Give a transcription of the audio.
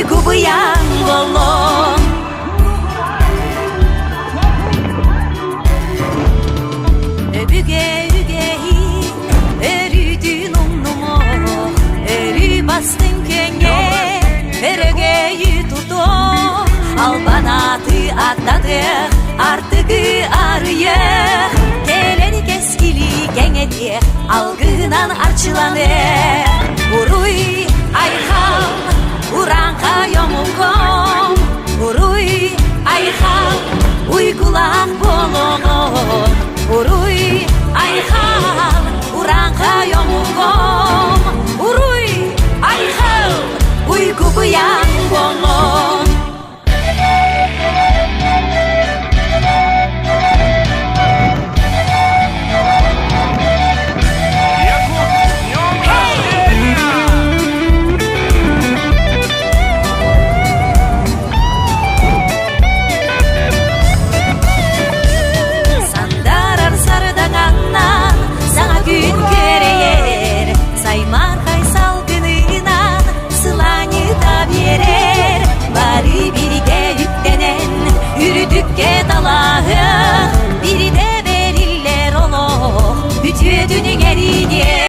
uyku buyan bolom. Öbüge ügeyin erüdün umnumo, erü bastın kenge eregeyi tutu. Albanatı atladık artık arıya, teleri keskili geneti algınan arçılanı. Uruy ayhal uranka yomukom, uruy ayhal uykulak bolom, uruy ayhal uranka yomukom.